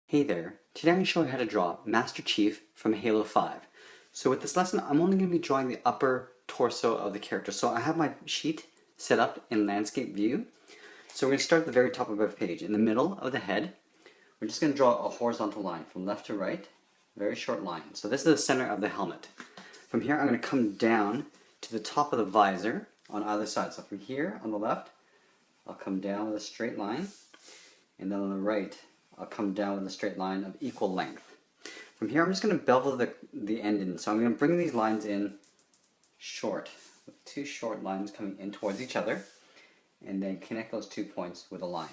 Hey there, today I'm going to show you how to draw Master Chief from Halo 5. So with this lesson, I'm only going to be drawing the upper torso of the character. So I have my sheet set up in landscape view. So we're going to start at the very top of our page. In the middle of the head, we're just going to draw a horizontal line from left to right, very short line. So this is the center of the helmet. From here, I'm going to come down to the top of the visor on either side. So from here on the left, I'll come down with a straight line, and then on the right, I'll come down with a straight line of equal length. From here, I'm just going to bevel the end in. So I'm going to bring these lines in short, with two short lines coming in towards each other, and then connect those 2 points with a line.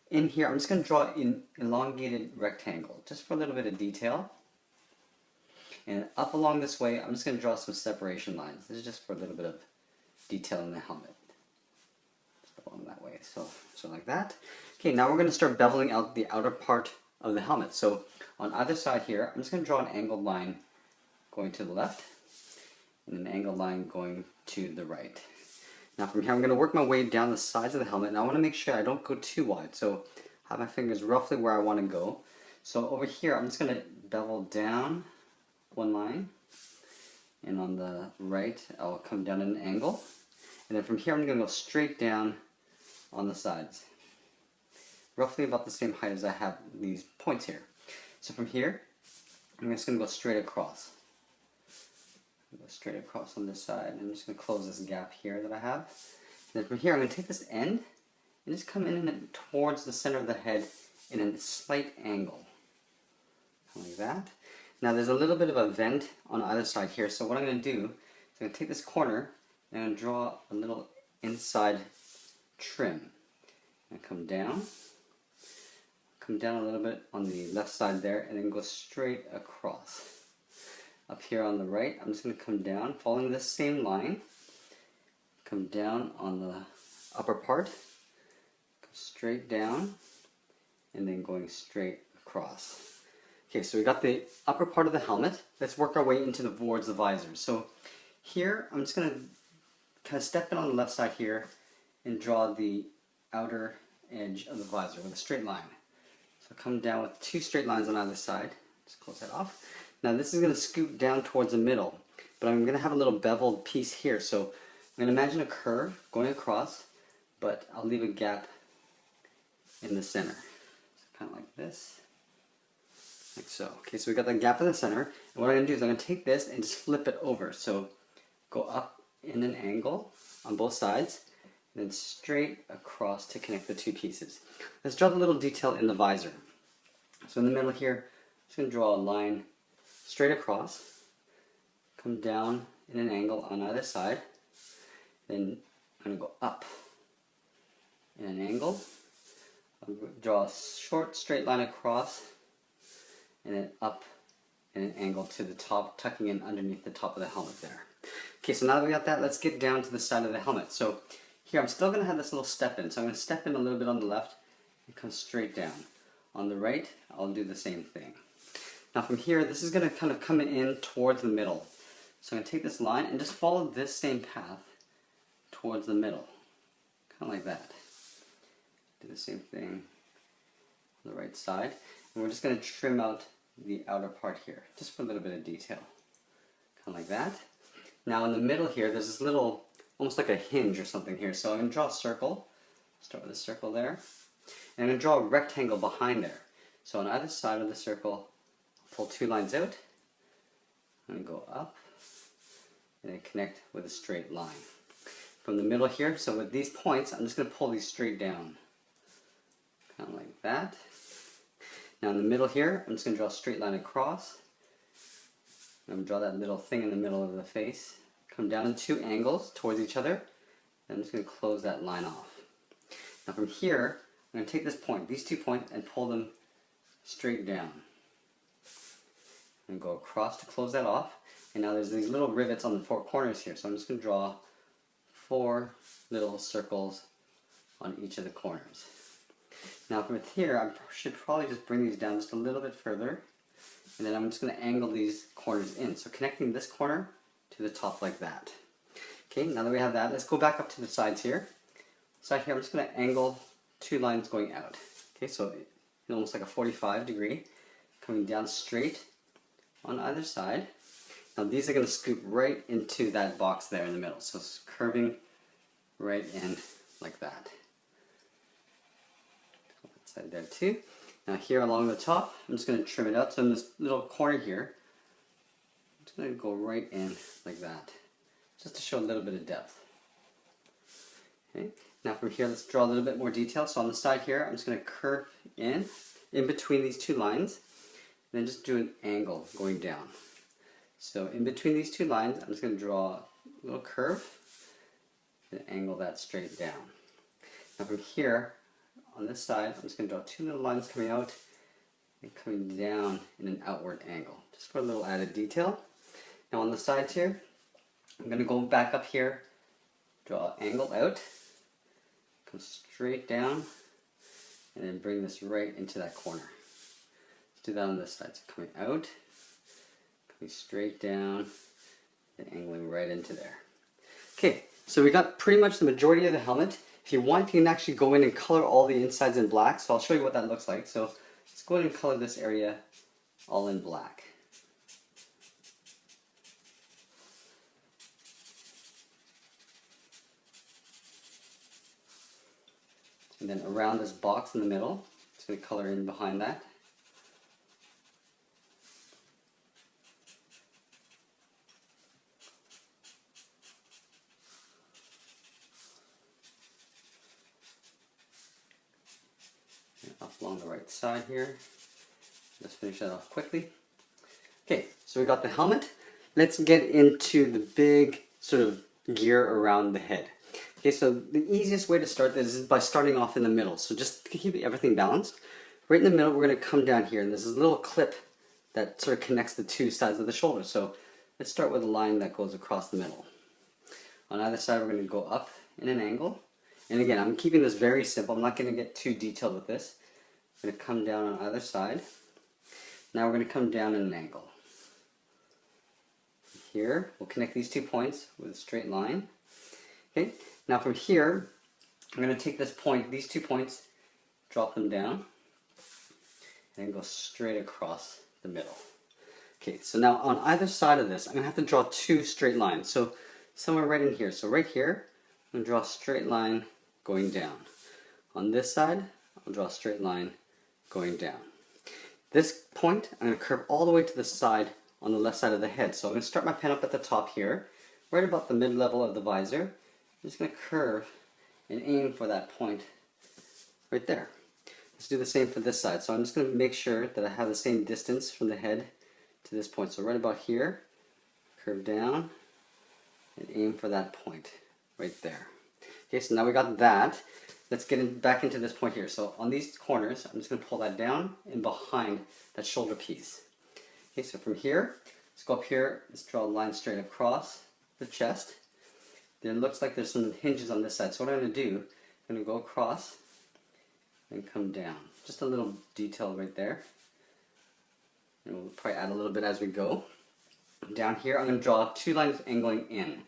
In here, I'm just going to draw an elongated rectangle, just for a little bit of detail. And up along this way, I'm just going to draw some separation lines. This is just for a little bit of detail in the helmet. Just along that way, so like that. Okay, now we're going to start beveling out the outer part of the helmet. So on either side here, I'm just going to draw an angled line going to the left and an angled line going to the right. Now from here, I'm going to work my way down the sides of the helmet, and I want to make sure I don't go too wide. So I have my fingers roughly where I want to go. So over here, I'm just going to bevel down one line, and on the right, I'll come down at an angle. And then from here, I'm going to go straight down on the sides, roughly about the same height as I have these points here. So from here, I'm just going to go straight across. Go straight across on this side. I'm just going to close this gap here that I have. And then from here, I'm going to take this end and just come in and towards the center of the head in a slight angle, like that. Now there's a little bit of a vent on either side here, so what I'm going to do is I'm going to take this corner and I'm going to draw a little inside trim. And come down a little bit on the left side there, and then go straight across. Up here on the right, I'm just going to come down, following this same line, come down on the upper part, go straight down, and then going straight across. Okay, so we got the upper part of the helmet. Let's work our way into towards the visor. So here, I'm just going to kind of step in on the left side here and draw the outer edge of the visor with a straight line. So come down with two straight lines on either side. Just close that off. Now this is going to scoop down towards the middle, but I'm going to have a little beveled piece here. So I'm going to imagine a curve going across, but I'll leave a gap in the center. So kind of like this. Like so. Okay, so we got the gap in the center, and what I'm going to do is I'm going to take this and just flip it over. So go up in an angle on both sides, and then straight across to connect the two pieces. Let's draw the little detail in the visor. So in the middle here, I'm just going to draw a line straight across, come down in an angle on either side, then I'm going to go up in an angle, I'll draw a short straight line across, and then up in an angle to the top, tucking in underneath the top of the helmet there. Okay, so now that we got that, let's get down to the side of the helmet. So here, I'm still going to have this little step in. So I'm going to step in a little bit on the left and come straight down. On the right, I'll do the same thing. Now from here, this is going to kind of come in towards the middle. So I'm going to take this line and just follow this same path towards the middle. Kind of like that. Do the same thing on the right side. And we're just going to trim out the outer part here, just for a little bit of detail. Kind of like that. Now in the middle here, there's this little, almost like a hinge or something here. So I'm going to draw a circle. Start with a circle there. And I'm going to draw a rectangle behind there. So on either side of the circle, I'll pull two lines out. I'm going to go up. And then connect with a straight line. From the middle here, so with these points, I'm just going to pull these straight down. Kind of like that. Now in the middle here, I'm just going to draw a straight line across. I'm going to draw that little thing in the middle of the face. Come down in two angles towards each other. And I'm just going to close that line off. Now from here, I'm going to take this point, these 2 points, and pull them straight down. And go across to close that off. And now there's these little rivets on the four corners here. So I'm just going to draw 4 little circles on each of the corners. Now from here, I should probably just bring these down just a little bit further. And then I'm just going to angle these corners in. So connecting this corner to the top like that. Okay, now that we have that, let's go back up to the sides here. Side here, I'm just going to angle 2 lines going out. Okay, so almost like a 45-degree, coming down straight on either side. Now these are going to scoop right into that box there in the middle, so it's curving right in like that. That side there too. Now here along the top, I'm just going to trim it out. So in this little corner here, I'm just going to go right in like that, just to show a little bit of depth. Okay. Now from here, let's draw a little bit more detail. So on the side here, I'm just going to curve in between these two lines, and then just do an angle going down. So in between these two lines, I'm just going to draw a little curve and angle that straight down. Now from here, on this side, I'm just going to draw two little lines coming out and coming down in an outward angle, just for a little added detail. Now on the sides here, I'm going to go back up here, draw an angle out, come straight down, and then bring this right into that corner. Let's do that on this side. So coming out, coming straight down, and angling right into there. Okay, so we got pretty much the majority of the helmet. If you want, you can actually go in and color all the insides in black. So I'll show you what that looks like. So let's go ahead and color this area all in black. And then around this box in the middle, it's going to color in behind that. And up along the right side here. Let's finish that off quickly. Okay, so we got the helmet. Let's get into the big sort of gear around the head. Okay, so the easiest way to start this is by starting off in the middle. So just to keep everything balanced, right in the middle we're going to come down here, and there's this little clip that sort of connects the two sides of the shoulder. So let's start with a line that goes across the middle. On either side we're going to go up in an angle. And again, I'm keeping this very simple. I'm not going to get too detailed with this. I'm going to come down on either side. Now we're going to come down in an angle. Here, we'll connect these 2 points with a straight line. Okay, now from here, I'm going to take this point, these 2 points, drop them down, and go straight across the middle. Okay, so now on either side of this, I'm going to have to draw 2 straight lines. So somewhere right in here. So right here, I'm going to draw a straight line going down. On this side, I'll draw a straight line going down. This point, I'm going to curve all the way to the side on the left side of the head. So I'm going to start my pen up at the top here, right about the mid-level of the visor. I'm just going to curve and aim for that point right there. Let's do the same for this side. So I'm just going to make sure that I have the same distance from the head to this point. So right about here, curve down and aim for that point right there. Okay, so now we got that. Let's get back into this point here. So on these corners, I'm just going to pull that down and behind that shoulder piece. Okay, so from here, let's go up here, let's draw a line straight across the chest. Then it looks like there's some hinges on this side. So what I'm going to do, I'm going to go across and come down. Just a little detail right there. And we'll probably add a little bit as we go. Down here, I'm going to draw 2 lines angling in.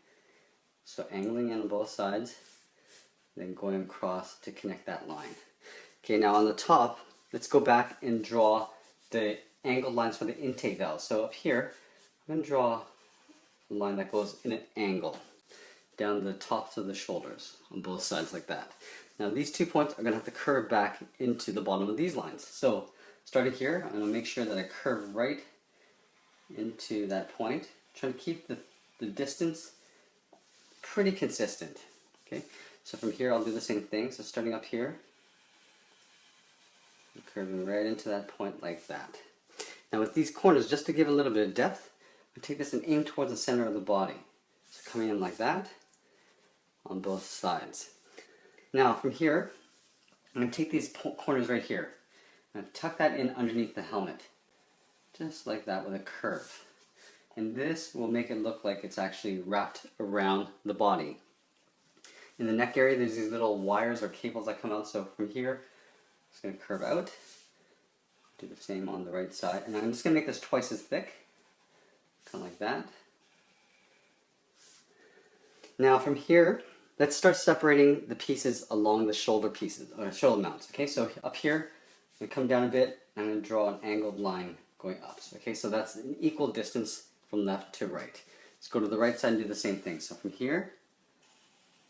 So angling in on both sides, then going across to connect that line. Okay, now on the top, let's go back and draw the angled lines for the intake valve. So up here, I'm going to draw a line that goes in an angle down the tops of the shoulders on both sides like that. Now these 2 points are going to have to curve back into the bottom of these lines. So starting here, I'm going to make sure that I curve right into that point, trying to keep the distance pretty consistent. Okay, so from here I'll do the same thing. So starting up here, curving right into that point like that. Now with these corners, just to give a little bit of depth, I take this and aim towards the center of the body. So coming in like that on both sides. Now from here, I'm going to take these corners right here and tuck that in underneath the helmet. Just like that with a curve. And this will make it look like it's actually wrapped around the body. In the neck area, there's these little wires or cables that come out. So from here, it's going to curve out. Do the same on the right side. And I'm just going to make this twice as thick. Kind of like that. Now from here, let's start separating the pieces along the shoulder pieces, or shoulder mounts. Okay, so up here, I'm going to come down a bit, and I'm going to draw an angled line going up. So, okay, so that's an equal distance from left to right. Let's go to the right side and do the same thing. So from here,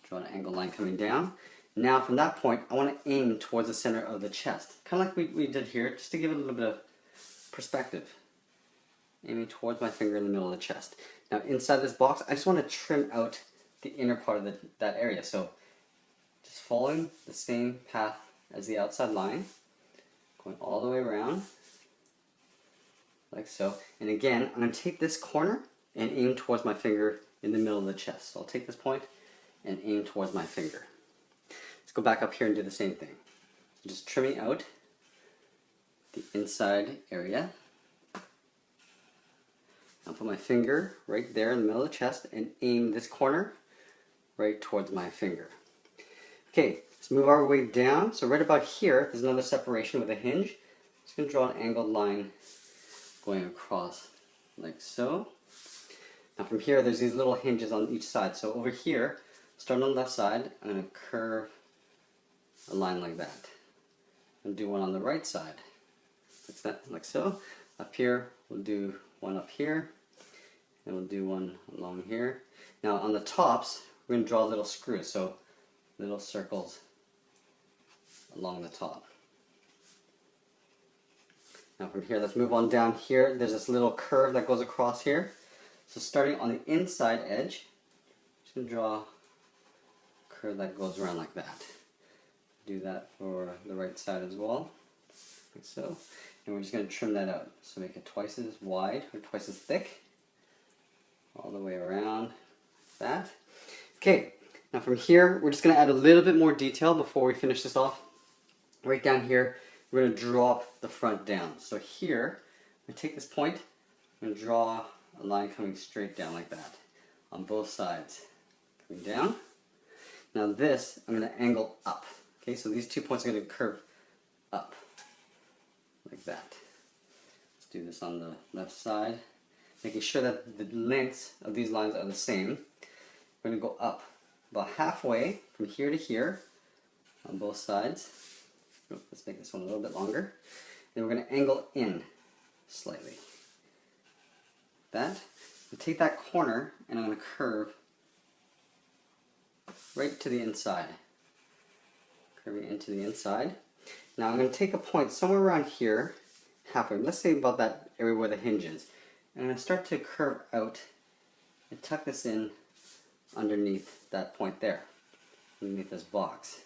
draw an angled line coming down. Now from that point, I want to aim towards the center of the chest. Kind of like we did here, just to give it a little bit of perspective. Aiming towards my finger in the middle of the chest. Now inside this box, I just want to trim out the inner part of that area. So just following the same path as the outside line, going all the way around, like so. And again, I'm going to take this corner and aim towards my finger in the middle of the chest. So I'll take this point and aim towards my finger. Let's go back up here and do the same thing. So just trimming out the inside area. I'll put my finger right there in the middle of the chest and aim this corner right towards my finger. Okay, let's move our way down. So right about here, there's another separation with a hinge. Just going to draw an angled line going across like so. Now from here, there's these little hinges on each side. So over here, starting on the left side, I'm going to curve a line like that. And do one on the right side. Like so. Up here, we'll do one up here. And we'll do one along here. Now on the tops, we're going to draw little screws. So little circles along the top. Now from here, let's move on down here. There's this little curve that goes across here. So starting on the inside edge, I'm just going to draw a curve that goes around like that. Do that for the right side as well, like so. And we're just going to trim that out. So make it twice as wide or twice as thick, all the way around like that. Okay, now from here, we're just going to add a little bit more detail before we finish this off. Right down here, we're going to drop the front down. So here, I'm going to take this point, I'm going to draw a line coming straight down like that on both sides. Coming down. Now this, I'm going to angle up. Okay, so these 2 points are going to curve up like that. Let's do this on the left side. Making sure that the lengths of these lines are the same. We're going to go up about halfway from here to here on both sides. Let's make this one a little bit longer. Then we're going to angle in slightly. That. And take that corner and I'm going to curve right to the inside. Curving into the inside. Now I'm going to take a point somewhere around here, halfway. Let's say about that area where the hinge is. And I'm going to start to curve out and tuck this in underneath that point there, underneath this box.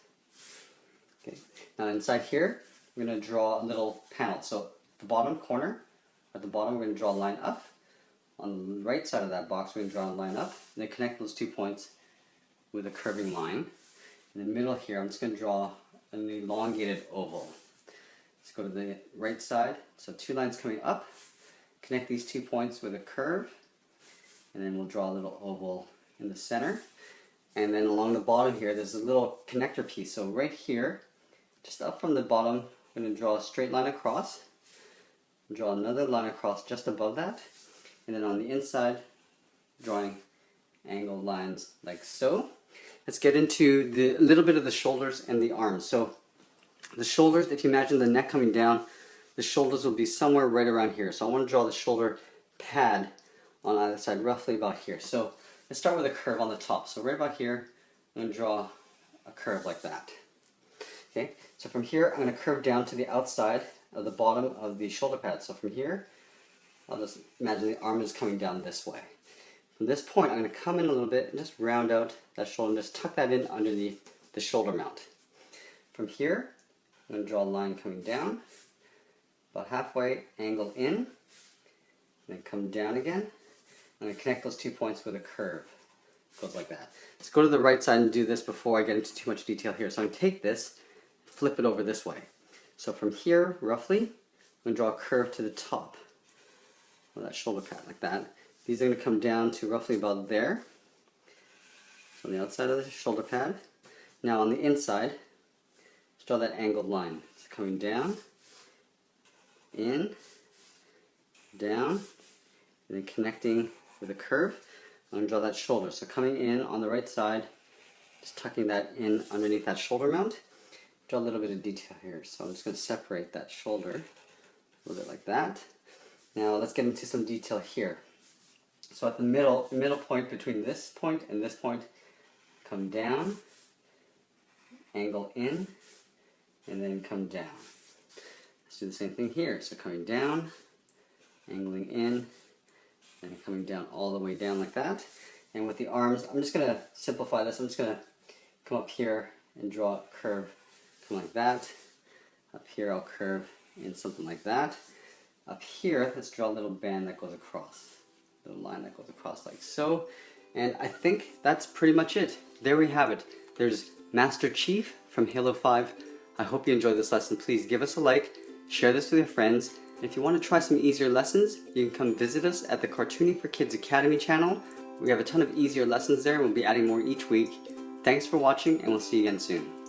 Okay. Now inside here, we're going to draw a little panel. So the bottom corner, at the bottom, we're going to draw a line up. On the right side of that box, we're going to draw a line up, and then connect those 2 points with a curving line. In the middle here, I'm just going to draw an elongated oval. Let's go to the right side. So 2 lines coming up. Connect these 2 points with a curve. And then we'll draw a little oval in the center. And then along the bottom here, there's a little connector piece. So right here, just up from the bottom, I'm going to draw a straight line across. Draw another line across just above that. And then on the inside, drawing angled lines like so. Let's get into the little bit of the shoulders and the arms. So the shoulders, if you imagine the neck coming down, the shoulders will be somewhere right around here. So I want to draw the shoulder pad on either side, roughly about here. So let's start with a curve on the top. So right about here, I'm going to draw a curve like that. Okay, so from here, I'm going to curve down to the outside of the bottom of the shoulder pad. So from here, I'll just imagine the arm is coming down this way. From this point, I'm going to come in a little bit and just round out that shoulder and just tuck that in underneath the shoulder mount. From here, I'm going to draw a line coming down, about halfway, angle in, and then come down again. I'm going to connect those 2 points with a curve. It goes like that. Let's go to the right side and do this before I get into too much detail here. So I'm going to take this, flip it over this way. So from here, roughly, I'm going to draw a curve to the top of that shoulder pad like that. These are going to come down to roughly about there. So on the outside of the shoulder pad. Now on the inside, let's draw that angled line. It's coming down, in, down, and then connecting with a curve. I'm going to draw that shoulder. So coming in on the right side, just tucking that in underneath that shoulder mount. draw a little bit of detail here. So I'm just going to separate that shoulder a little bit like that. Now let's get into some detail here. So at the middle point between this point and this point, come down, angle in, and then come down. Let's do the same thing here. So coming down, angling in, and coming down all the way down like that. And with the arms, I'm just going to simplify this. I'm just going to come up here and draw a curve, come like that. Up here I'll curve in something like that. Up here, let's draw a little band that goes across. A little line that goes across like so. And I think that's pretty much it. There we have it. There's Master Chief from Halo 5. I hope you enjoyed this lesson. Please give us a like, share this with your friends. And if you want to try some easier lessons, you can come visit us at the Cartooning for Kids Academy channel. We have a ton of easier lessons there, and we'll be adding more each week. Thanks for watching, and we'll see you again soon.